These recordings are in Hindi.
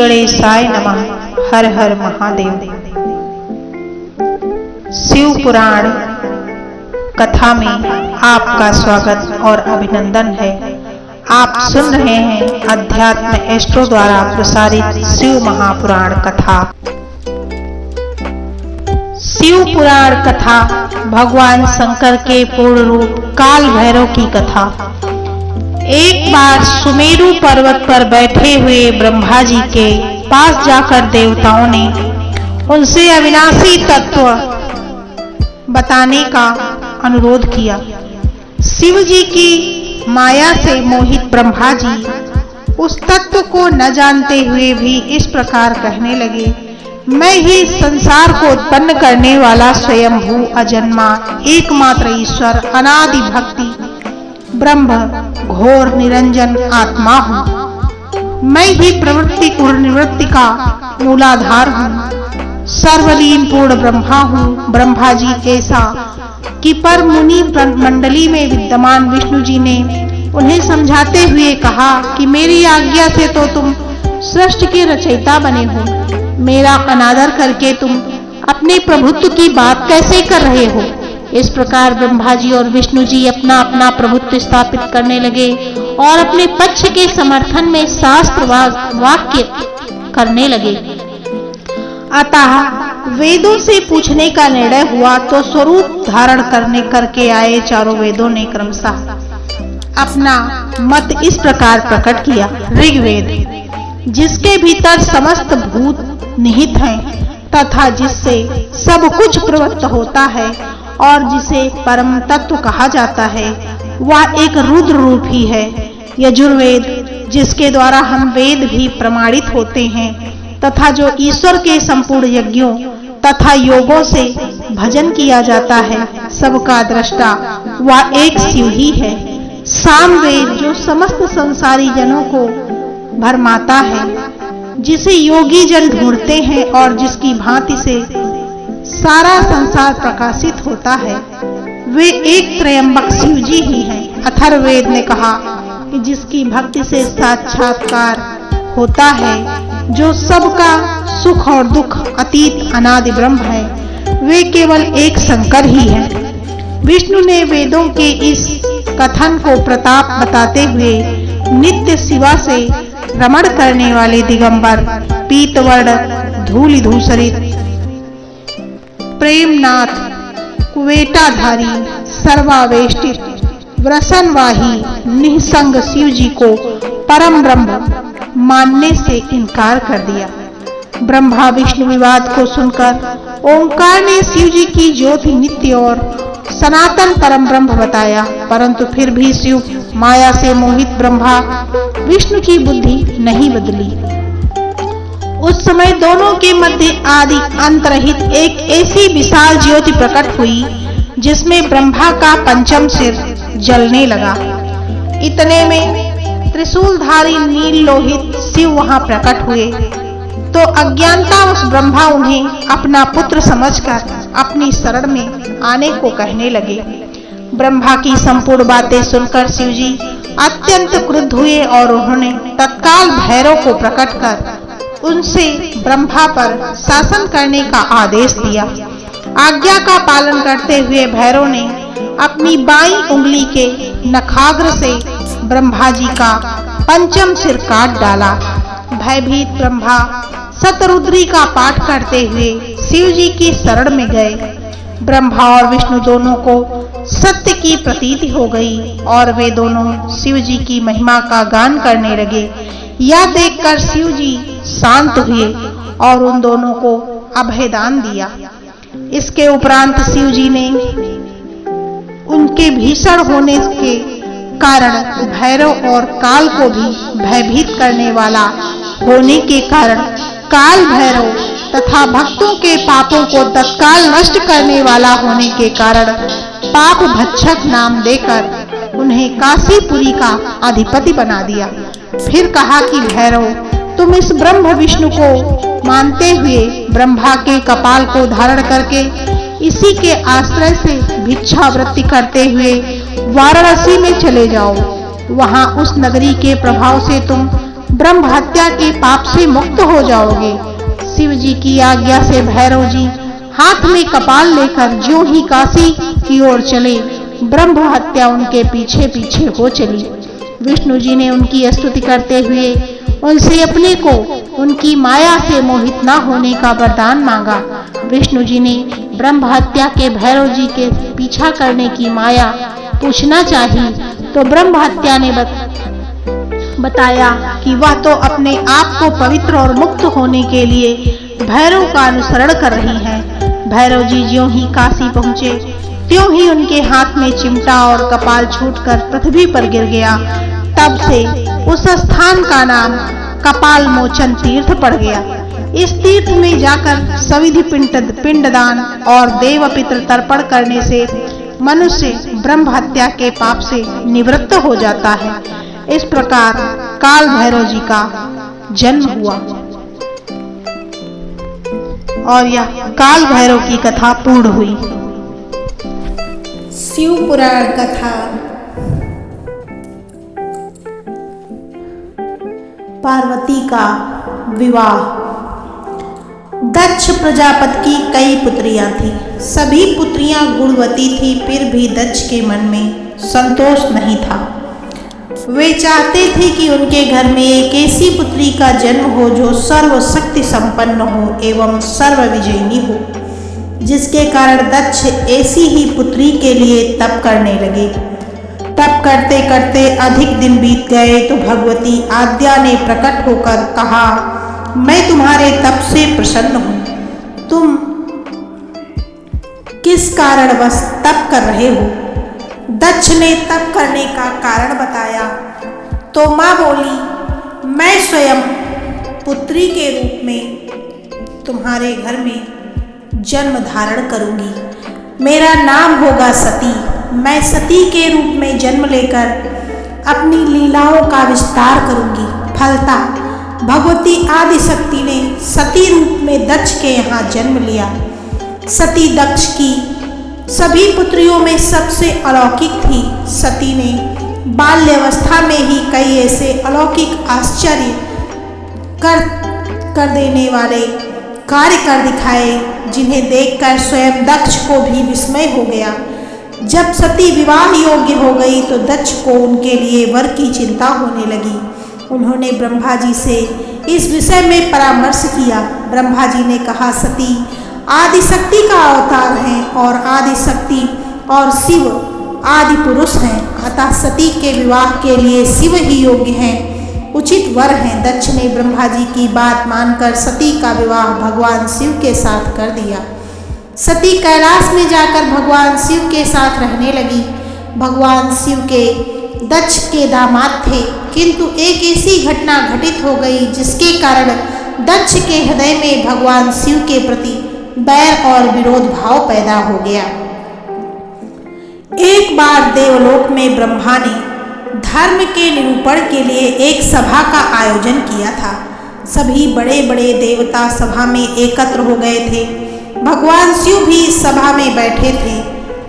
गणेशाय नमः। हर हर महादेव। शिव पुराण कथा में आपका स्वागत और अभिनंदन है। आप सुन रहे हैं अध्यात्म एस्ट्रो द्वारा प्रसारित शिव महापुराण कथा। शिव पुराण कथा भगवान शंकर के पूर्ण रूप काल भैरव की कथा। एक बार सुमेरु पर्वत पर बैठे हुए ब्रह्मा जी के पास जाकर देवताओं ने उनसे अविनाशी तत्व बताने का अनुरोध किया। शिव जी की माया से मोहित ब्रह्मा जी उस तत्व को न जानते हुए भी इस प्रकार कहने लगे, मैं ही संसार को उत्पन्न करने वाला स्वयंभू अजन्मा एकमात्र ईश्वर अनादि भक्ति ब्रह्म घोर निरंजन आत्मा हूँ। मैं ही प्रवृत्ति और निवृत्ति का मूलाधार हूँ। सर्वलीन पूर्ण ब्रह्मा हूँ। ब्रह्मा जी ऐसा कि पर मुनि मंडली में विद्यमान विष्णु जी ने उन्हें समझाते हुए कहा कि मेरी आज्ञा से तो तुम सृष्टि के रचयिता बने हो, मेरा अनादर करके तुम अपने प्रभुत्व की बात कैसे कर रहे हो। इस प्रकार ब्रह्मा जी और विष्णु जी अपना अपना प्रभुत्व स्थापित करने लगे और अपने पक्ष के समर्थन में शास्त्र वाक्य करने लगे। अतः वेदों से पूछने का निर्णय हुआ तो स्वरूप धारण करके आए चारों वेदों ने क्रमशः अपना मत इस प्रकार प्रकट किया। ऋग्वेद, जिसके भीतर समस्त भूत निहित हैं तथा जिससे सब कुछ प्रवृत्त होता है और जिसे परम तत्व कहा जाता है, वह एक रुद्र रूप ही है। यजुर्वेद, जिसके द्वारा हम वेद भी प्रमाणित होते हैं तथा जो ईश्वर के संपूर्ण यज्ञों तथा योगों से भजन किया जाता है, सबका दृष्टा वह एक शिव ही है। सामवेद, जो समस्त संसारी जनों को भरमाता है, जिसे योगी जन ढूंढते हैं और जिसकी भांति से सारा संसार प्रकाशित होता है, वे एक त्रयंबक शिव जी ही हैं। अथर्ववेद ने कहा कि जिसकी भक्ति से साक्षात्कार होता है, जो सबका सुख और दुख अतीत अनादि ब्रह्म है, वे केवल एक शंकर ही है। विष्णु ने वेदों के इस कथन को प्रताप बताते हुए नित्य शिवा से रमण करने वाले दिगंबर पीतवर्ण धूलि धूसरित प्रेमनाथ कुवेटाधारी सर्वावेष्टित वृषणवाही निःसंग शिव जी को परम ब्रह्म मानने से इनकार कर दिया। ब्रह्मा विष्णु विवाद को सुनकर ओंकार ने शिव जी की ज्योति नित्य और सनातन परम ब्रह्म बताया, परंतु फिर भी शिव माया से मोहित ब्रह्मा विष्णु की बुद्धि नहीं बदली। उस समय दोनों के मध्य आदि अंत रहित एक ऐसी विशाल ज्योति प्रकट हुई जिसमें ब्रह्मा का पंचम सिर जलने लगा। इतने में त्रिशूलधारी नील लोहित शिव वहां प्रकट हुए तो अज्ञानतावश ब्रह्मा उन्हें अपना पुत्र समझकर अपनी शरण में आने को कहने लगे। ब्रह्मा की संपूर्ण बातें सुनकर शिव जी अत्यंत क्रुद्ध हुए और उन्होंने तत्काल भैरव को प्रकट कर उनसे ब्रह्मा पर शासन करने का आदेश दिया। आज्ञा का पालन करते हुए भैरव ने अपनी बाईं उंगली के नखाग्र से ब्रह्मा जी का पंचम सिर काट डाला। भयभीत ब्रह्मा शतरुद्री का पाठ करते हुए शिव जी की शरण में गए। ब्रह्मा और विष्णु दोनों को सत्य की प्रतीति हो गई और वे दोनों शिव जी की महिमा का गान करने लगे। यह देखकर शिव जी शांत हुए और उन दोनों को अभयदान दिया। इसके उपरांत शिव जी ने उनके भीषण होने के कारण भैरव और काल को भी भयभीत करने वाला होने के कारण काल भैरव तथा भक्तों के पापों को तत्काल नष्ट करने वाला होने के कारण पाप भक्षक नाम देकर उन्हें काशीपुरी का अधिपति बना दिया। फिर कहा कि भैरव, तुम इस ब्रह्म विष्णु को मानते हुए ब्रह्मा के कपाल को धारण करके इसी के आश्रय से भिक्षावृत्ति करते हुए वाराणसी में चले जाओ। वहां उस नगरी के प्रभाव से तुम ब्रह्म हत्या के पाप से मुक्त हो जाओगे। शिव जी की आज्ञा से भैरव जी हाथ में कपाल लेकर ज्यों ही काशी की ओर चले, ब्रह्म हत्या उनके पीछे पीछे हो चली। विष्णु जी ने उनकी स्तुति करते हुए उनसे अपने को उनकी माया से मोहित न होने का वरदान मांगा। विष्णु जी ने ब्रह्म हत्या के भैरव जी के पीछा करने की माया पूछना चाही तो ब्रह्म हत्या ने बताया कि वह तो अपने आप को पवित्र और मुक्त होने के लिए भैरव का अनुसरण कर रही है। भैरव जी ज्यों ही काशी पहुंचे त्यों ही उनके हाथ में चिमटा और कपाल छूटकर पृथ्वी पर गिर गया। तब से उस स्थान का नाम कपाल मोचन तीर्थ पड़ गया। इस तीर्थ में जाकर सविधि पिंडदान और देव पितृ तर्पण करने से मनुष्य ब्रह्म हत्या के पाप से निवृत्त हो जाता है। इस प्रकार काल भैरव जी का जन्म हुआ और यह काल भैरव की कथा पूर्ण हुई। शिव पुराण कथा। पार्वती का विवाह। दक्ष प्रजापति की कई पुत्रियां थीं। सभी पुत्रियां गुणवती थीं, फिर भी दक्ष के मन में संतोष नहीं था। वे चाहते थे कि उनके घर में एक ऐसी पुत्री का जन्म हो जो सर्वशक्ति संपन्न हो एवं सर्वविजयिनी हो, जिसके कारण दक्ष ऐसी ही पुत्री के लिए तप करने लगे। तप करते करते अधिक दिन बीत गए तो भगवती आद्या ने प्रकट होकर कहा, मैं तुम्हारे तप से प्रसन्न हूँ। तुम किस कारणवश तप कर रहे हो? दक्ष ने तप करने का कारण बताया तो माँ बोली, मैं स्वयं पुत्री के रूप में तुम्हारे घर में जन्म धारण करूंगी। मेरा नाम होगा सती। मैं सती के रूप में जन्म लेकर अपनी लीलाओं का विस्तार करूंगी। फलता भगवती आदिशक्ति ने सती रूप में दक्ष के यहाँ जन्म लिया। सती दक्ष की सभी पुत्रियों में सबसे अलौकिक थी। सती ने बाल्यावस्था में ही कई ऐसे अलौकिक आश्चर्य कर देने वाले कार्य कर दिखाए जिन्हें देखकर स्वयं दक्ष को भी विस्मय हो गया। जब सती विवाह योग्य हो गई तो दक्ष को उनके लिए वर की चिंता होने लगी। उन्होंने ब्रह्मा जी से इस विषय में परामर्श किया। ब्रह्मा जी ने कहा, सती आदिशक्ति का अवतार है और आदिशक्ति और शिव आदि पुरुष हैं, अतः सती के विवाह के लिए शिव ही योग्य हैं, उचित वर हैं। दक्ष ने ब्रह्मा जी की बात मानकर सती का विवाह भगवान शिव के साथ कर दिया। सती कैलाश में जाकर भगवान शिव के साथ रहने लगी। भगवान शिव के दक्ष के दामाद थे, किंतु एक ऐसी घटना घटित हो गई जिसके कारण दक्ष के हृदय में भगवान शिव के प्रति बैर और विरोध भाव पैदा हो गया। एक बार देवलोक में ब्रह्मा ने धर्म के निरूपण के लिए एक सभा का आयोजन किया था। सभी बड़े बड़े देवता सभा में एकत्र हो गए थे। भगवान शिव भी इस सभा में बैठे थे।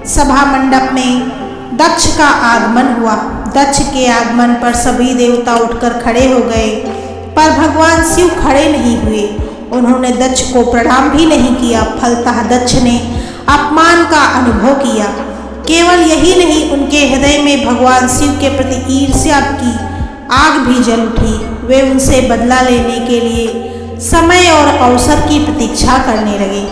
सभा मंडप में दक्ष का आगमन हुआ। दक्ष के आगमन पर सभी देवता उठकर खड़े हो गए, पर भगवान शिव खड़े नहीं हुए। उन्होंने दक्ष को प्रणाम भी नहीं किया। फलतः दक्ष ने अपमान का अनुभव किया। केवल यही नहीं, उनके हृदय में भगवान शिव के प्रति ईर्ष्या की आग भी जल उठी। वे उनसे बदला लेने के लिए समय और अवसर की प्रतीक्षा करने लगे।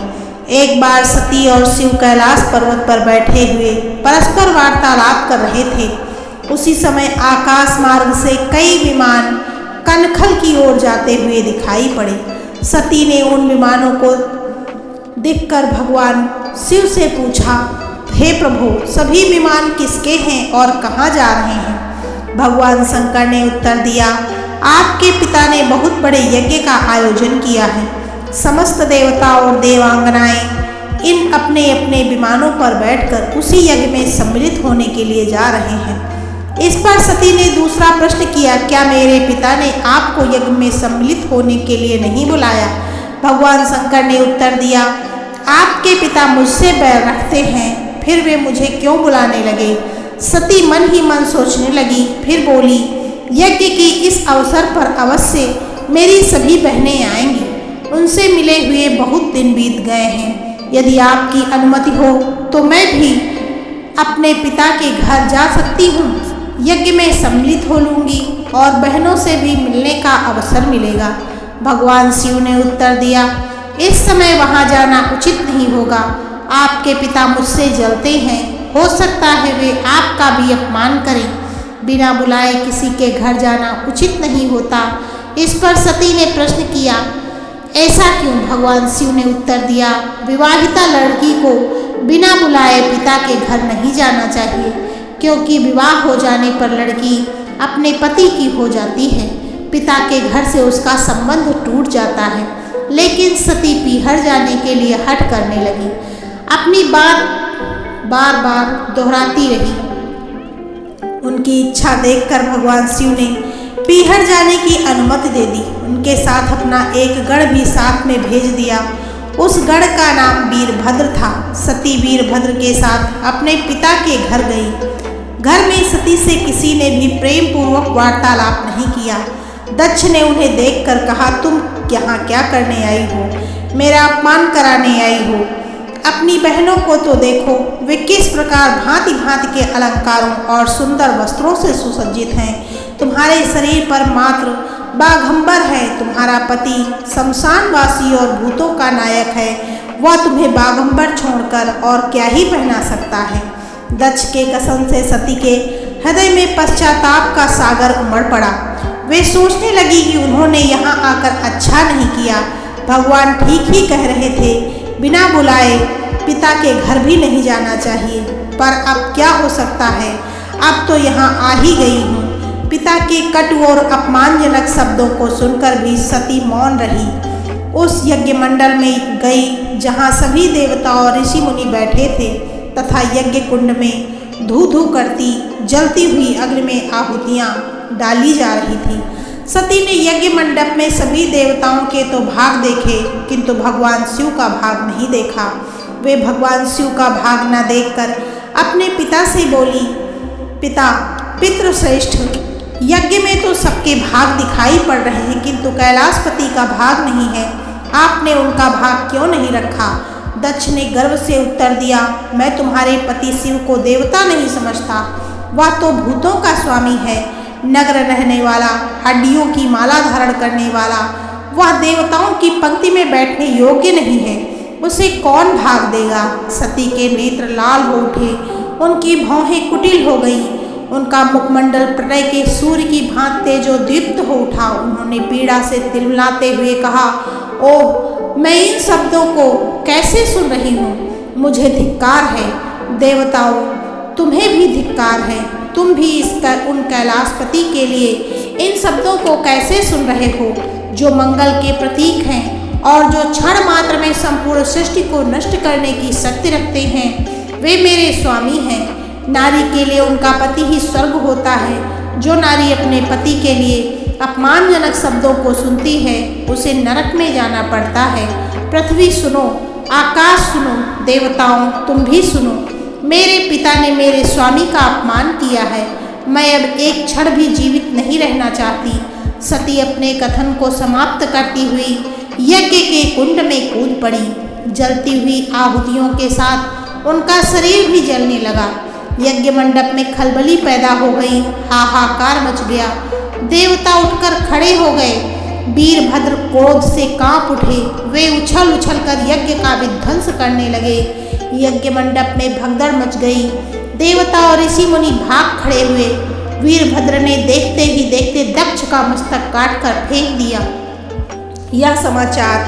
एक बार सती और शिव कैलाश पर्वत पर बैठे हुए परस्पर वार्तालाप कर रहे थे। उसी समय आकाश मार्ग से कई विमान कनखल की ओर जाते हुए दिखाई पड़े। सती ने उन विमानों को देखकर भगवान शिव से पूछा, हे प्रभु, सभी विमान किसके हैं और कहाँ जा रहे हैं? भगवान शंकर ने उत्तर दिया, आपके पिता ने बहुत बड़े यज्ञ का आयोजन किया है। समस्त देवता और देवांगनाएं इन अपने अपने विमानों पर बैठकर उसी यज्ञ में सम्मिलित होने के लिए जा रहे हैं। इस पर सती ने दूसरा प्रश्न किया, क्या मेरे पिता ने आपको यज्ञ में सम्मिलित होने के लिए नहीं बुलाया? भगवान शंकर ने उत्तर दिया, आपके पिता मुझसे बैर रखते हैं, फिर वे मुझे क्यों बुलाने लगे? सती मन ही मन सोचने लगी, फिर बोली, यज्ञ की इस अवसर पर अवश्य मेरी सभी बहनें आएंगी। उनसे मिले हुए बहुत दिन बीत गए हैं। यदि आपकी अनुमति हो तो मैं भी अपने पिता के घर जा सकती हूँ। यज्ञ में सम्मिलित हो लूँगी और बहनों से भी मिलने का अवसर मिलेगा। भगवान शिव ने उत्तर दिया, इस समय वहाँ जाना उचित नहीं होगा। आपके पिता मुझसे जलते हैं। हो सकता है वे आपका भी अपमान करें। बिना बुलाए किसी के घर जाना उचित नहीं होता। इस पर सती ने प्रश्न किया, ऐसा क्यों? भगवान शिव ने उत्तर दिया, विवाहिता लड़की को बिना बुलाए पिता के घर नहीं जाना चाहिए, क्योंकि विवाह हो जाने पर लड़की अपने पति की हो जाती है। पिता के घर से उसका संबंध टूट जाता है। लेकिन सती पीहर जाने के लिए हठ करने लगी। अपनी बात बार बार दोहराती रही। उनकी इच्छा देखकर भगवान शिव ने पीहर जाने की अनुमति दे दी। उनके साथ अपना एक गढ़ भी साथ में भेज दिया। उस गढ़ का नाम वीरभद्र था। सती वीरभद्र के साथ अपने पिता के घर गई। घर में सती से किसी ने भी प्रेम पूर्वक वार्तालाप नहीं किया। दक्ष ने उन्हें देखकर कहा, तुम यहाँ क्या करने आई हो? मेरा अपमान कराने आई हो? अपनी बहनों को तो देखो, वे किस प्रकार भांति भांति के अलंकारों और सुंदर वस्त्रों से सुसज्जित हैं। तुम्हारे शरीर पर मात्र बाघंबर है। तुम्हारा पति शमशानवासी और भूतों का नायक है। वह तुम्हें बाघंबर छोड़कर और क्या ही पहना सकता है। दक्ष के कसन से सती के हृदय में पश्चाताप का सागर उमड़ पड़ा। वे सोचने लगी कि उन्होंने यहाँ आकर अच्छा नहीं किया। भगवान ठीक ही कह रहे थे, बिना बुलाए पिता के घर भी नहीं जाना चाहिए। पर अब क्या हो सकता है? अब तो यहाँ आ ही गई हूँ। पिता के कटु और अपमानजनक शब्दों को सुनकर भी सती मौन रही। उस यज्ञ मंडल में गई जहाँ सभी देवता और ऋषि मुनि बैठे थे तथा यज्ञ कुंड में धू धू करती जलती हुई अग्नि में आहुतियाँ डाली जा रही थी। सती ने यज्ञ मंडप में सभी देवताओं के तो भाग देखे, किंतु भगवान शिव का भाग नहीं देखा। वे भगवान शिव का भाग न देखकर अपने पिता से बोली, पिता पितृश्रेष्ठ, यज्ञ में तो सबके भाग दिखाई पड़ रहे हैं, किंतु कैलाशपति का भाग नहीं है। आपने उनका भाग क्यों नहीं रखा? दक्ष ने गर्व से उत्तर दिया, मैं तुम्हारे पति शिव को देवता नहीं समझता। वह तो भूतों का स्वामी है, नग्न रहने वाला, हड्डियों की माला धारण करने वाला। वह देवताओं की पंक्ति में बैठने योग्य नहीं है। उसे कौन भाग देगा? सती के नेत्र लाल हो उठे। उनकी भौहें कुटिल हो गईं। उनका मुखमंडल प्रलय के सूर्य की भांति तेजोदीप्त हो उठा। उन्होंने पीड़ा से तिलमिलाते हुए कहा, ओह, मैं इन शब्दों को कैसे सुन रही हूँ? मुझे धिक्कार है। देवताओं, तुम्हें भी धिक्कार है। तुम भी उन कैलाशपति के लिए इन शब्दों को कैसे सुन रहे हो, जो मंगल के प्रतीक हैं और जो क्षण मात्र में संपूर्ण सृष्टि को नष्ट करने की शक्ति रखते हैं। वे मेरे स्वामी हैं। नारी के लिए उनका पति ही स्वर्ग होता है। जो नारी अपने पति के लिए अपमानजनक शब्दों को सुनती है, उसे नरक में जाना पड़ता है। पृथ्वी सुनो, आकाश सुनो, देवताओं तुम भी सुनो। मेरे पिता ने मेरे स्वामी का अपमान किया है। मैं अब एक क्षण भी जीवित नहीं रहना चाहती। सती अपने कथन को समाप्त करती हुई यज्ञ के कुंड में कूद पड़ी। जलती हुई आहुतियों के साथ उनका शरीर भी जलने लगा। यज्ञ मंडप में खलबली पैदा हो गई। हाहाकार मच गया। देवता उठकर खड़े हो गए। वीरभद्र क्रोध से कांप उठे। वे उछल उछल कर यज्ञ का विध्वंस करने लगे। यज्ञ मंडप में भगदड़ मच गई। देवता और ऋषि मुनि भाग खड़े हुए। वीरभद्र ने देखते ही देखते दक्ष का मस्तक काटकर फेंक दिया। यह समाचार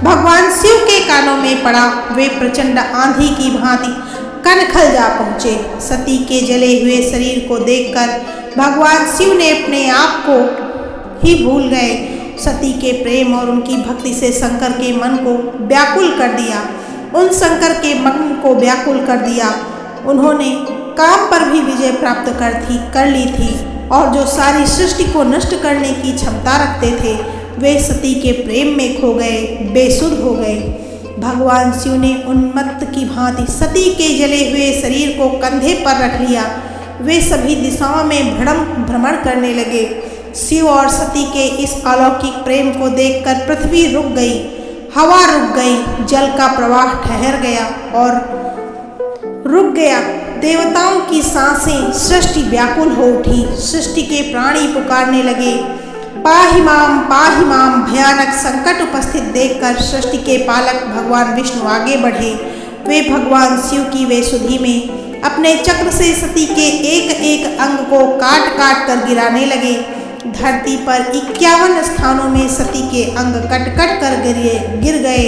भगवान शिव के कानों में पड़ा। वे प्रचंड आंधी की भांति कनखल जा पहुँचे। सती के जले हुए शरीर को देखकर भगवान शिव ने अपने आप को ही भूल गए। सती के प्रेम और उनकी भक्ति से शंकर के मन को व्याकुल कर दिया। उन शंकर के मन को व्याकुल कर दिया। उन्होंने काम पर भी विजय प्राप्त कर ली थी और जो सारी सृष्टि को नष्ट करने की क्षमता रखते थे, वे सती के प्रेम में खो गए, बेसुध हो गए। भगवान शिव ने उन्मत्त की भांति सती के जले हुए शरीर को कंधे पर रख लिया। वे सभी दिशाओं में भ्रमण करने लगे। शिव और सती के इस अलौकिक प्रेम को देखकर पृथ्वी रुक गई, हवा रुक गई, जल का प्रवाह ठहर गया और रुक गया। देवताओं की सांसें, सृष्टि व्याकुल हो उठी। सृष्टि के प्राणी पुकारने लगे, पाहि माम। भयानक संकट उपस्थित देखकर सृष्टि के पालक भगवान विष्णु आगे बढ़े। वे भगवान शिव की वेशुद्धि में अपने चक्र से सती के एक एक अंग को काट काट कर गिराने लगे। धरती पर 51 स्थानों में सती के अंग कट कट कर गिर गए।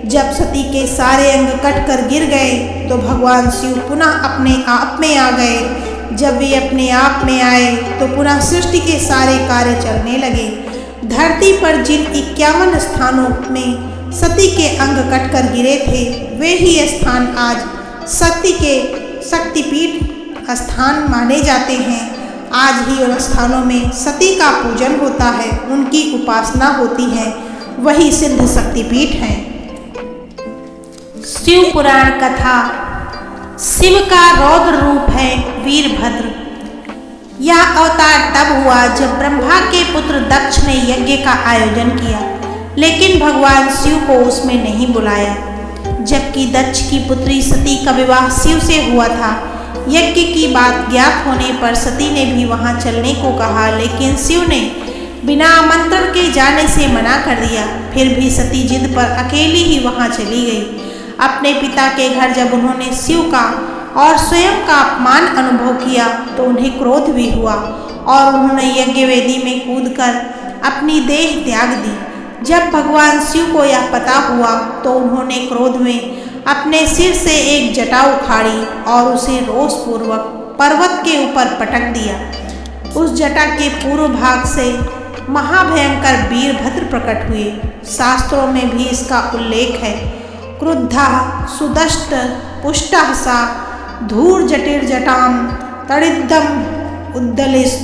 जब सती के सारे अंग कट कर गिर गए तो भगवान शिव पुनः अपने आप में आ गए। जब वे अपने आप में आए तो पुनः सृष्टि के सारे कार्य चलने लगे। धरती पर जिन 51 स्थानों में सती के अंग कट कर गिरे थे, वे ही स्थान आज सती के शक्तिपीठ स्थान माने जाते हैं। आज ही उन स्थानों में सती का पूजन होता है, उनकी उपासना होती है। वही सिद्ध शक्तिपीठ हैं। शिव पुराण कथा। शिव का रौद्र रूप है वीरभद्र। यह अवतार तब हुआ जब ब्रह्मा के पुत्र दक्ष ने यज्ञ का आयोजन किया, लेकिन भगवान शिव को उसमें नहीं बुलाया। जबकि दक्ष की पुत्री सती का विवाह शिव से हुआ था। यज्ञ की बात ज्ञात होने पर सती ने भी वहां चलने को कहा, लेकिन शिव ने बिना आमंत्रण के जाने से मना कर दिया। फिर भी सती जिद पर अकेली ही वहां चली गई। अपने पिता के घर जब उन्होंने शिव का और स्वयं का अपमान अनुभव किया तो उन्हें क्रोध भी हुआ और उन्होंने यज्ञ वेदी में कूदकर अपनी देह त्याग दी। जब भगवान शिव को यह पता हुआ तो उन्होंने क्रोध में अपने सिर से एक जटा उखाड़ी और उसे रोषपूर्वक पर्वत के ऊपर पटक दिया। उस जटा के पूर्व भाग से महाभयंकर वीरभद्र प्रकट हुए। शास्त्रों में भी इसका उल्लेख है। क्रुद्धः सुदष्ट पुष्टः धूर्जटिर्जटां तडिद्धम् उद्दलिस्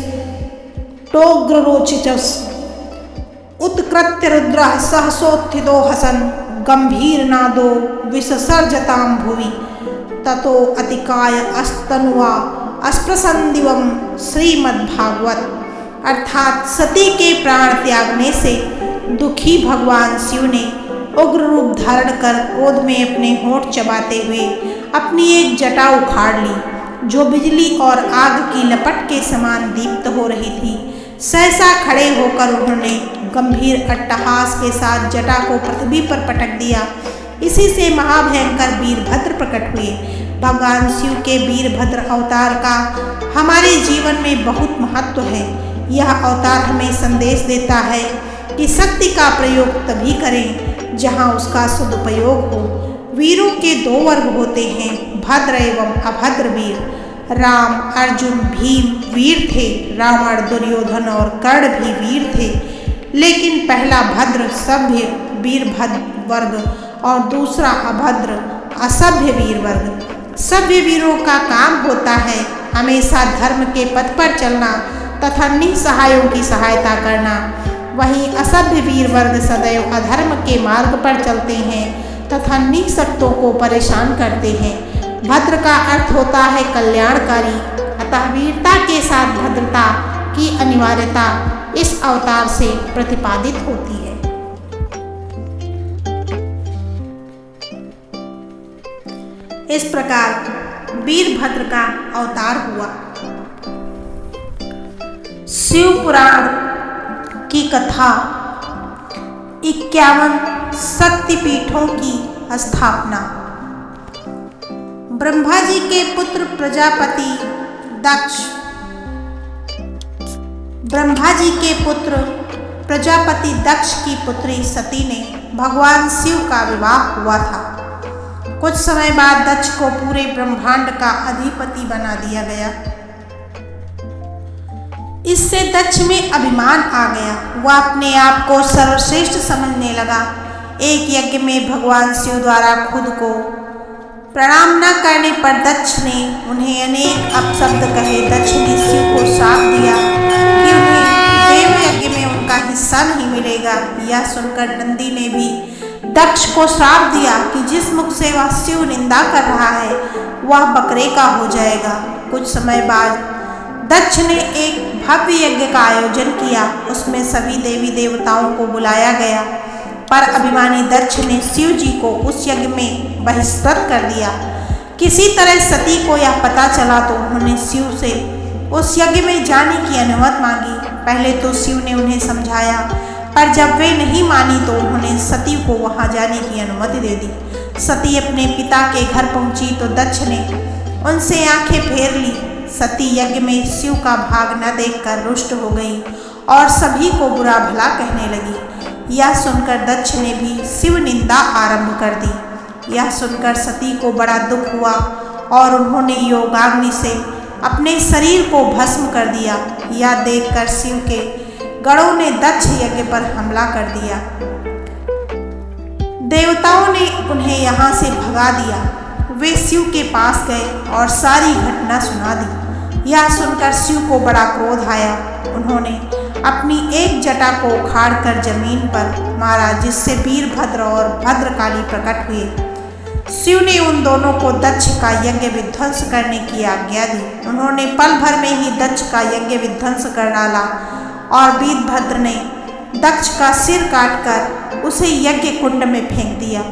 टोग्ररोचितस् उत्कृत्य रुद्रः सहसोत्थितो हसन् गंभीरनादो विससर्जतां भुवि ततो अतिकाय अस्तनुवा अस्पृशन् दिवं श्रीमद्भागवत। अर्थात सती के प्राण त्यागने से दुखी भगवान शिव ने उग्र रूप धारण कर क्रोध में अपने होंठ चबाते हुए अपनी एक जटा उखाड़ ली, जो बिजली और आग की लपट के समान दीप्त हो रही थी। सहसा खड़े होकर उन्होंने गंभीर अट्टहास के साथ जटा को पृथ्वी पर पटक दिया। इसी से महाभयंकर वीरभद्र प्रकट हुए। भगवान शिव के वीरभद्र अवतार का हमारे जीवन में बहुत महत्व है। यह अवतार हमें संदेश देता है कि शक्ति का प्रयोग तभी करें जहाँ उसका सदुपयोग हो। वीरों के 2 वर्ग होते हैं, भद्र एवं अभद्र वीर। राम, अर्जुन, भीम वीर थे। रावण, दुर्योधन और कर्ण भी वीर थे, लेकिन पहला भद्र सभ्य वीरभद्र वर्ग और दूसरा अभद्र असभ्य वीर वर्ग। सभ्य वीरों का काम होता है हमेशा धर्म के पथ पर चलना तथा निसहायों की सहायता करना। वहीं असभ्य वीर वर्ग सदैव अधर्म के मार्ग पर चलते हैं तथा निःशक्तों को परेशान करते हैं। भद्र का अर्थ होता है कल्याणकारी, अतः वीरता के साथ भद्रता की अनिवार्यता इस अवतार से प्रतिपादित होती है। इस प्रकार वीरभद्र का अवतार हुआ। शिव पुराण की कथा। 51 शक्तिपीठों की स्थापना। ब्रह्मा जी के पुत्र प्रजापति दक्ष। ब्रह्मा जी के पुत्र प्रजापति दक्ष की पुत्री सती ने भगवान शिव का विवाह हुआ था। कुछ समय बाद दक्ष को पूरे ब्रह्मांड का अधिपति बना दिया गया। इससे दक्ष में अभिमान आ गया। वह अपने आप को सर्वश्रेष्ठ समझने लगा। एक यज्ञ में भगवान शिव द्वारा खुद को प्रणाम न करने पर दक्ष ने उन्हें अनेक अपशब्द कहे। दक्ष ने शिव को श्राप दिया कि उन्हें देव यज्ञ में उनका हिस्सा नहीं मिलेगा। यह सुनकर नंदी ने भी दक्ष को श्राप दिया कि जिस मुख से वह शिव निंदा कर रहा है वह बकरे का हो जाएगा। कुछ समय बाद दक्ष ने एक भव्य यज्ञ का आयोजन किया। उसमें सभी देवी देवताओं को बुलाया गया, पर अभिमानी दक्ष ने शिव जी को उस यज्ञ में बहिष्कृत कर दिया। किसी तरह सती को यह पता चला तो उन्होंने शिव से उस यज्ञ में जाने की अनुमति मांगी। पहले तो शिव ने उन्हें समझाया, पर जब वे नहीं मानी तो उन्होंने सती को वहां जाने की अनुमति दे दी। सती अपने पिता के घर पहुंची तो दक्ष ने उनसे आंखें फेर ली। सती यज्ञ में शिव का भाग न देखकर रुष्ट हो गई और सभी को बुरा भला कहने लगी। यह सुनकर दक्ष ने भी शिव निंदा आरंभ कर दी। यह सुनकर सती को बड़ा दुख हुआ और उन्होंने योगाग्नि से अपने शरीर को भस्म कर दिया। यह देखकर शिव के गणों ने दक्ष यज्ञ पर हमला कर दिया। देवताओं ने उन्हें यहाँ से भगा दिया। वे शिव के पास गए और सारी घटना सुना दी। यह सुनकर शिव को बड़ा क्रोध आया। उन्होंने अपनी एक जटा को उखाड़कर जमीन पर मारा, जिससे वीरभद्र और भद्रकाली प्रकट हुए। शिव ने उन दोनों को दक्ष का यज्ञ विध्वंस करने की आज्ञा दी। उन्होंने पल भर में ही दक्ष का यज्ञ विध्वंस कर डाला और वीरभद्र ने दक्ष का सिर काटकर उसे यज्ञ कुंड में फेंक दिया।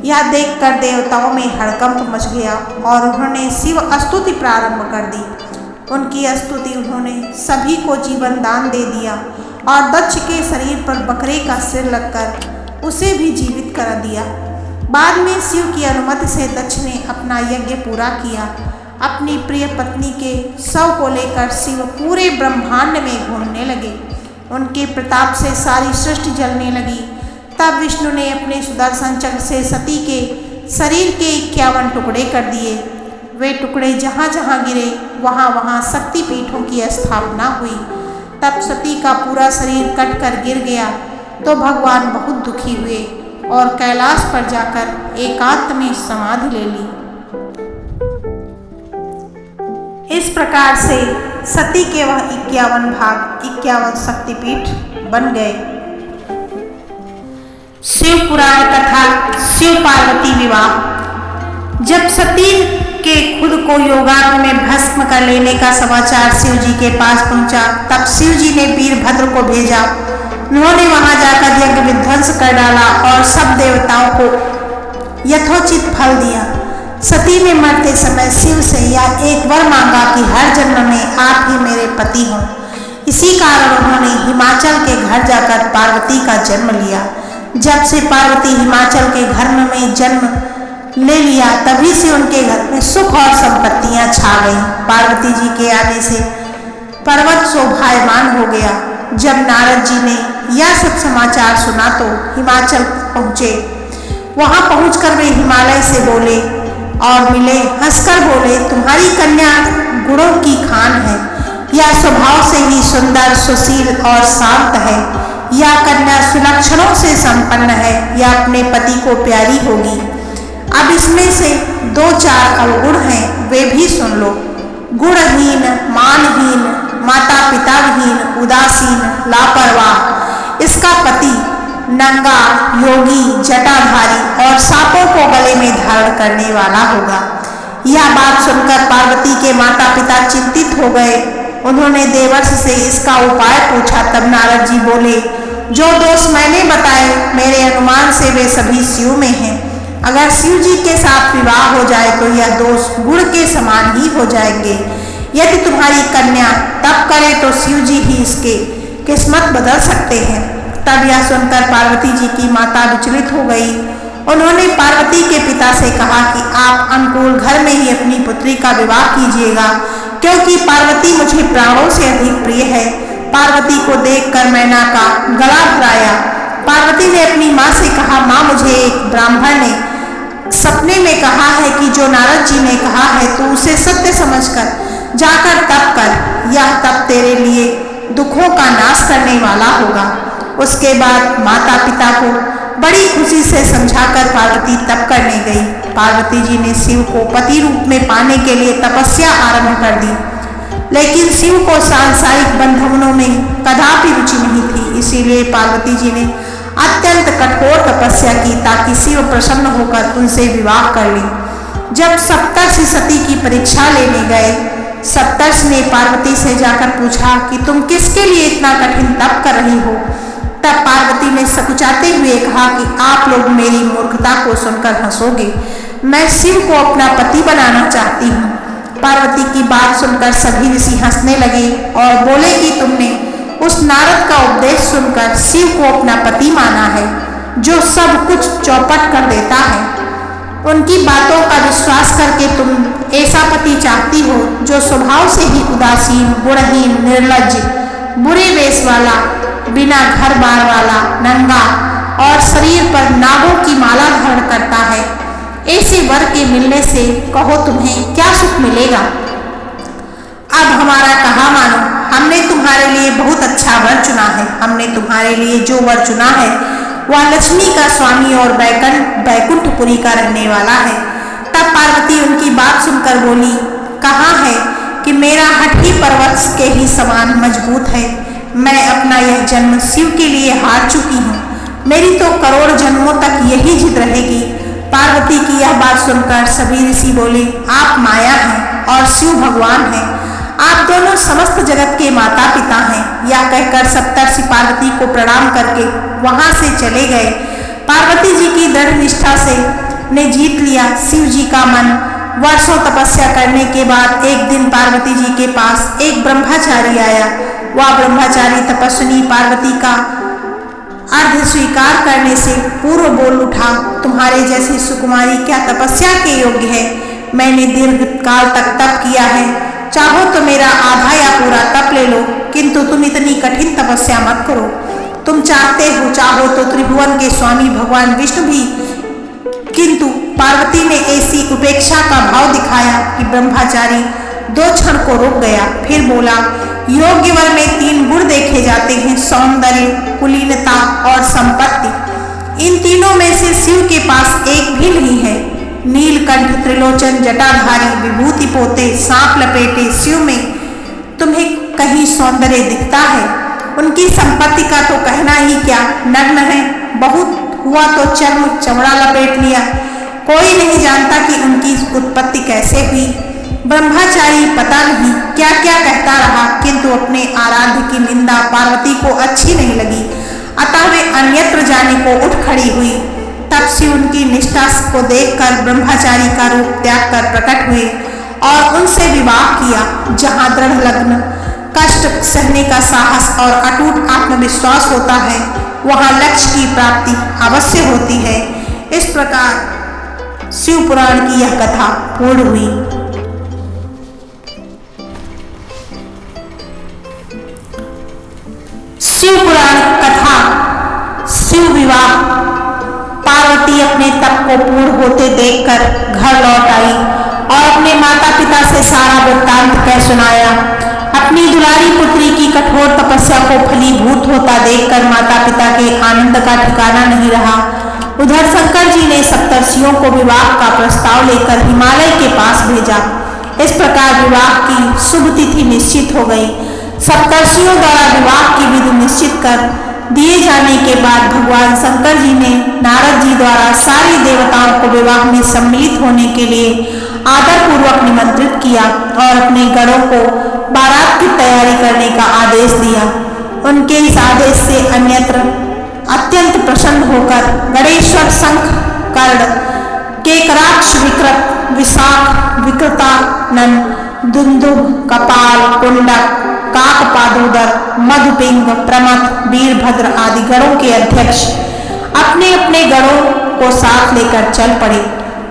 यह देखकर देवताओं में हड़कंप मच गया और उन्होंने शिव स्तुति प्रारंभ कर दी। उनकी स्तुति उन्होंने सभी को जीवन दान दे दिया और दक्ष के शरीर पर बकरे का सिर लगकर उसे भी जीवित कर दिया। बाद में शिव की अनुमति से दक्ष ने अपना यज्ञ पूरा किया। अपनी प्रिय पत्नी के शव को लेकर शिव पूरे ब्रह्मांड में घूमने लगे। उनके प्रताप से सारी सृष्टि जलने लगी। तब विष्णु ने अपने सुदर्शन चक्र से सती के शरीर के 51 टुकड़े कर दिए। वे टुकड़े जहाँ जहाँ गिरे वहाँ वहाँ शक्तिपीठों की स्थापना हुई। तब सती का पूरा शरीर कट कर गिर गया तो भगवान बहुत दुखी हुए और कैलाश पर जाकर एकांत में समाधि ले ली। इस प्रकार से सती के वह 51 भाग 51 शक्तिपीठ बन गए। शिव पुराण कथा शिव पार्वती विवाह। जब सती के खुद को योगाग्नि में भस्म कर लेने का समाचार शिव जी के पास पहुंचा, तब शिव जी ने वीरभद्र को भेजा। उन्होंने वहां जाकर यज्ञ विध्वंस कर डाला और सब देवताओं को यथोचित फल दिया। सती ने मरते समय शिव से यह एक वर मांगा कि हर जन्म में आप ही मेरे पति हों। इसी कारण उन्होंने हिमाचल के घर जाकर पार्वती का जन्म लिया। जब से पार्वती हिमाचल के घर में जन्म ले लिया, तभी से उनके घर में सुख और संपत्तियां छा गईं। पार्वती जी के आने से पर्वत शोभायमान हो गया। जब नारद जी ने यह सब समाचार सुना तो हिमाचल पहुँचे। वहां पहुंचकर वे हिमालय से बोले और मिले। हंसकर बोले, तुम्हारी कन्या गुणों की खान है। यह स्वभाव से ही सुंदर, सुशील और शांत है। यह कन्या सुलक्षणों से संपन्न है। यह अपने पति को प्यारी होगी। अब इसमें से 2-4 अवगुण हैं, वे भी सुन लो। गुणहीन, मानहीन, माता पिता विहीन, उदासीन, लापरवाह। इसका पति नंगा, योगी, जटाधारी और सांपों को गले में धारण करने वाला होगा। यह बात सुनकर पार्वती के माता पिता चिंतित हो गए। उन्होंने देवर्ष से इसका उपाय पूछा। तब नारद जी बोले, जो दोष मैंने बताए मेरे अनुमान से वे सभी शिव में हैं। अगर शिव जी के साथ विवाह हो जाए तो यह दोष गुड़ के समान ही हो जाएंगे। यदि तुम्हारी कन्या तप करे तो शिव जी ही इसके किस्मत बदल सकते हैं। तब यह सुनकर पार्वती जी की माता विचलित हो गई। उन्होंने पार्वती के पिता से कहा कि आप अनुकूल घर में ही अपनी पुत्री का विवाह कीजिएगा, क्योंकि पार्वती मुझे प्राणों से अधिक प्रिय है। पार्वती को देखकर मैना का गला भराया। पार्वती ने अपनी माँ से कहा, माँ मुझे एक ब्राह्मण ने सपने में कहा है कि जो नारद जी ने कहा है तू उसे सत्य समझकर जाकर तप कर। यह तप तेरे लिए दुखों का नाश करने वाला होगा। उसके बाद माता पिता को बड़ी खुशी से समझाकर पार्वती तप करने गई। पार्वती जी ने शिव को पति रूप में पाने के लिए तपस्या आरंभ कर दी, लेकिन शिव को सांसारिक बंधनों में कदापि रुचि नहीं थी। इसीलिए पार्वती जी ने अत्यंत कठोर तपस्या की ताकि शिव प्रसन्न होकर उनसे विवाह कर ले। जब सप्तर्षि सती की परीक्षा लेने गए, सप्तर्षि ने पार्वती से जाकर पूछा कि तुम किसके लिए इतना कठिन तप कर रही हो। तब पार्वती ने सकुचाते हुए कहा कि आप लोग मेरी मूर्खता को सुनकर हंसोगे। मैं शिव को अपना पति बनाना चाहती हूँ। पार्वती की बात सुनकर सभी ऋषि हंसने लगे और बोले कि तुमने उस नारद का उपदेश सुनकर शिव को अपना पति माना है, जो सब कुछ चौपट कर देता है। उनकी बातों का विश्वास करके तुम ऐसा पति चाहती हो जो स्वभाव से ही उदासीन, गुणहीन, निर्लज्ज, बुरे वेश वाला, बिना घर बार वाला, नंगा और शरीर पर नागों की माला धारण करता है। ऐसे वर के मिलने से कहो तुम्हें क्या सुख मिलेगा। अब हमारा कहा मानो, हमने तुम्हारे लिए बहुत अच्छा वर चुना है। हमने तुम्हारे लिए जो वर चुना है वह लक्ष्मी का स्वामी और बैकुंठपुरी का रहने वाला है। तब पार्वती उनकी बात सुनकर बोली, कहा है कि मेरा हठ ही पर्वत के ही समान मजबूत है। मैं अपना यह जन्म शिव के लिए हार चुकी हूँ। मेरी तो करोड़ जन्मों तक यही जिद रहेगी। पार्वती की यह बात सुनकर सभी ऋषि बोले, आप माया हैं और शिव भगवान हैं। आप दोनों समस्त जगत के माता पिता हैं। यह कहकर सप्तर्षि पार्वती को प्रणाम करके वहां से चले गए। पार्वती जी की दृढ़ निष्ठा से ने जीत लिया शिव जी का मन। वर्षों तपस्या करने के बाद एक दिन पार्वती जी के पास एक ब्रह्मचारी आया। वह ब्रह्मचारी तपस्विनी पार्वती का अर्घ स्वीकार करने से पूर्व बोल उठा, तुम्हारे जैसी सुकुमारी क्या तपस्या के योग्य है। मैंने दीर्घ काल तक तप किया है। चाहो तो मेरा आधा या पूरा तप ले लो, किंतु तुम इतनी कठिन तपस्या मत करो। तुम चाहो तो त्रिभुवन के स्वामी भगवान विष्णु भी। किंतु पार्वती ने ऐसी उपेक्षा का भाव दिखाया कि ब्रह्मचारी 2 क्षण को रुक गया। फिर बोला, योग्य वर में 3 गुण देखे जाते हैं, सौंदर्य, कुलीनता और संपत्ति। इन तीनों में से शिव के पास एक भी नहीं है। नीलकंठ, त्रिलोचन, जटाधारी, विभूति पोते, सांप लपेटे शिव में तुम्हें कहीं सौंदर्य दिखता है? उनकी संपत्ति का तो कहना ही क्या, नग्न है। बहुत हुआ तो चमड़ा लपेट लिया। कोई नहीं जानता कि उनकी उत्पत्ति कैसे हुई। ब्रह्मचारी पता नहीं क्या क्या कहता रहा, किंतु अपने आराध्य की निंदा पार्वती को अच्छी नहीं लगी। अतः वे अन्यत्र जाने को उठ खड़ी हुई। तब शिव उनकी निष्ठा को देखकर ब्रह्मचारी का रूप त्याग कर प्रकट हुए और उनसे विवाह किया। जहाँ दृढ़ लगन, कष्ट सहने का साहस और अटूट आत्मविश्वास होता है, वहाँ लक्ष्य की प्राप्ति अवश्य होती है। इस प्रकार शिव पुराण की यह कथा पूर्ण हुई। शिव पुराण कथा शिव विवाह। पार्वती अपने तप को पूर्ण होते देखकर घर लौट आई और अपने माता पिता से सारा वृत्तांत कह सुनाया। अपनी दुलारी पुत्री की कठोर तपस्या को फलीभूत होता देखकर माता पिता के आनंद का ठिकाना नहीं रहा। उधर शंकर जी ने सप्तर्षियों को विवाह का प्रस्ताव लेकर हिमालय के पास भेजा। इस प्रकार विवाह की शुभ तिथि निश्चित हो गई। सप्तर्षियों द्वारा विवाह की विधि निश्चित कर दिए जाने के बाद भगवान शंकर जी ने नारद जी द्वारा सारी देवताओं को विवाह में सम्मिलित होने के लिए आदर पूर्वक निमंत्रित किया और अपने गणों को बारात की तैयारी करने का आदेश दिया। उनके इस आदेश से अन्यत्र अत्यंत प्रसन्न होकर गणेश्वर, शंख, कर्ण, केकराक्ष, विकृत, विशाख, विकृतानन, दुंदुभ, कपाल, कुंडक, काकपादुदर, मधुपिंग, प्रमथ, वीरभद्र आदि गणों के अध्यक्ष अपने अपने गणों को साथ लेकर चल पड़े।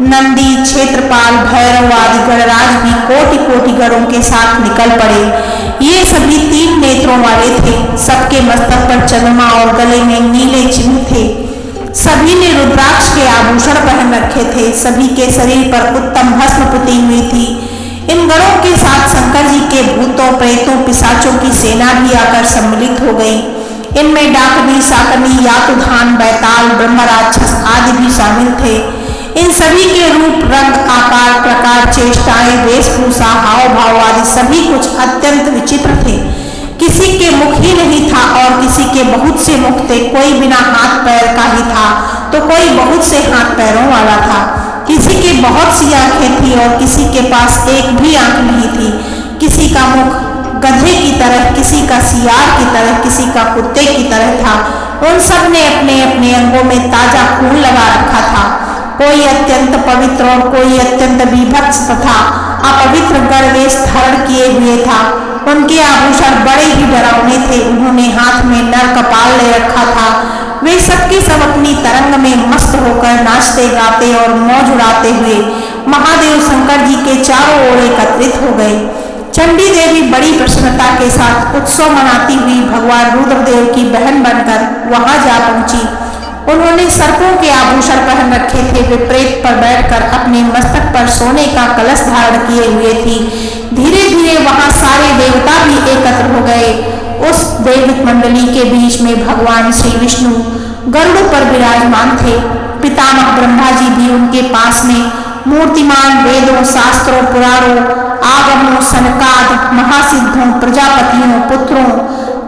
नंदी, क्षेत्रपाल, भैरव आदि गणराज भी कोटि कोटि गणों के साथ निकल पड़े। ये सभी 3 नेत्रों वाले थे। सबके मस्तक पर चंद्रमा और गले में नीले चिन्ह थे। सभी ने रुद्राक्ष के आभूषण पहन रखे थे। सभी के शरीर पर उत्तम भस्म पुती हुई थी। इन गणों के साथ शंकर जी के भूतों, प्रेतों, पिशाचों की सेना भी आकर सम्मिलित हो गई। इनमें डाकनी, साकनी, यातुधान, बैताल, ब्रह्मराक्षस आदि भी शामिल थे। इन सभी के रूप, रंग, आकार, प्रकार, चेष्टाएं, वेशभूषा, हाव भाव आदि सभी कुछ अत्यंत विचित्र थे। किसी के मुख ही नहीं था और किसी के बहुत से मुख थे। कोई बिना हाथ पैर का ही था तो कोई बहुत से हाथ पैरों वाला था। किसी के बहुत सी आंखें थी और किसी के पास एक भी आंख नहीं थी। किसी का मुख गधे की तरह, किसी का सियार की तरह, किसी का कुत्ते की तरह था। उन सब ने अपने अपने अंगों में ताजा खून लगा रखा था। कोई अत्यंत पवित्र और कोई अत्यंत विभत्स तथा अपवित्र गणवेश धारण किए हुए था। उनके आभूषण बड़े ही डरावने थे। उन्होंने हाथ में नर कपाल ले रखा था। वे सबके सब अपनी तरंग में मस्त होकर नाचते गाते और मौज उड़ाते हुए महादेव शंकर जी के चारों ओर एकत्रित हो गए। चंडी देवी बड़ी प्रसन्नता के साथ उत्सव मनाती हुई भगवान रुद्रदेव की बहन बनकर वहां जा पहुंची। उन्होंने सर्पों के आभूषण पहन रखे थे। वे प्रेत पर बैठकर अपने मस्तक पर सोने का कलश धारण किए हुए थी। धीरे धीरे वहां सारे देवता भी एकत्र हो गए। उस देव मंडली के बीच में भगवान श्री विष्णु गरुड़ पर विराजमान थे। पितामह ब्रह्मा जी भी उनके पास में मूर्तिमान वेदों, शास्त्रों, पुराणों, आगमों, सनकाद, महासिद्धों, प्रजापतियों, पुत्रों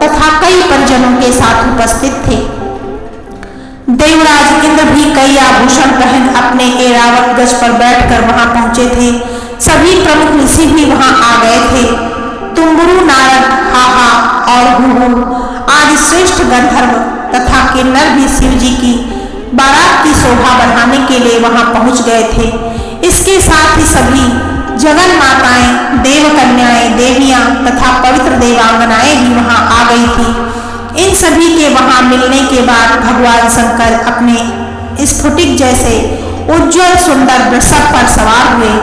तथा कई परिजनों के साथ उपस्थित थे। देवराज इंद्र भी कई आभूषण पहन अपने ऐरावत गज पर बैठकर वहां पहुंचे थे। सभी प्रमुख ऋषि भी वहां आ गए थे। तुम्बुरु, नारद, हाहा और हुहु आदि श्रेष्ठ गंधर्व तथा किन्नर भी शिव जी की बारात की शोभा बढ़ाने के लिए वहां पहुंच गए थे। इसके साथ ही सभी जगन माताएं, देव कन्याएं, देवियां तथा पवित्र देवांगनाएं भी वहां आ गई थी। इन सभी के वहां मिलने के बाद भगवान शंकर अपने स्फटिक जैसे उज्जवल सुंदर वृषभ पर सवार हुए।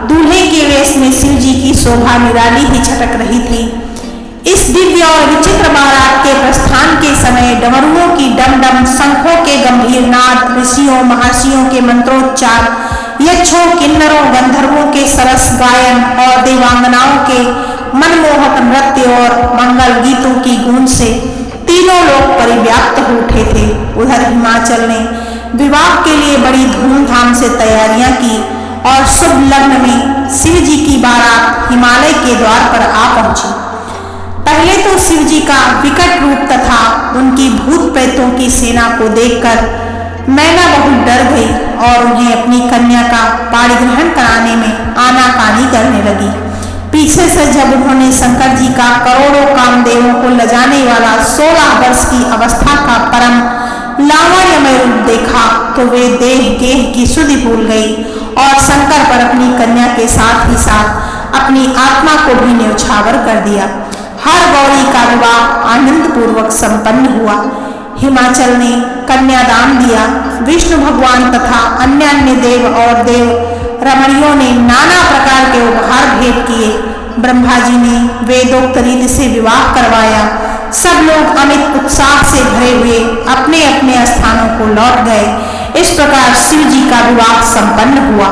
दूल्हे के वेश में शिव जी की शोभा निराली ही छटक रही थी। इस दिव्य और विचित्र बारात के प्रस्थान के समय डमरुओं की डमडम, शंखों के गंभीर नाद, ऋषियों महर्षियों के मंत्रोच्चार, यक्षों, किन्नरों, गंधर्वों के सरस गायन और देवांगनाओं के मनमोहक नृत्य और मंगल गीतों की गूंज से तीनों लोग परिव्याप्त हो उठे थे। उधर हिमाचल ने विवाह के लिए बड़ी धूमधाम से तैयारियां की और शुभ लग्न में शिव जी की बारात हिमालय के द्वार पर आ पहुंची। पहले तो शिव जी का विकट रूप तथा उनकी भूत प्रेतों की सेना को देखकर मैना बहुत डर गई और उन्हें अपनी कन्या का पाणिग्रहण कराने में आनाकानी करने लगी। पीछे से जब उन्होंने शंकर जी का करोड़ों कामदेवों को लजाने वाला 16 वर्ष की अवस्था का परम लावण्यमय रूप देखा तो वे देह गेह की सुधि भूल गई और शंकर पर अपनी कन्या के साथ ही साथ अपनी आत्मा को भी न्यौछावर कर दिया। हर गौरी का विवाह आनंद पूर्वक संपन्न हुआ। हिमाचल ने कन्यादान दिया। विष्णु भगवान तथा अन्य अन्य देव और देव रमणियों ने नाना प्रकार के उपहार भेंट किए। ब्रह्मा जी ने वेदोक्त रीति से विवाह करवाया। सब लोग अमित उत्साह से भरे हुए अपने अपने स्थानों को लौट गए। इस प्रकार शिव जी का विवाह संपन्न हुआ।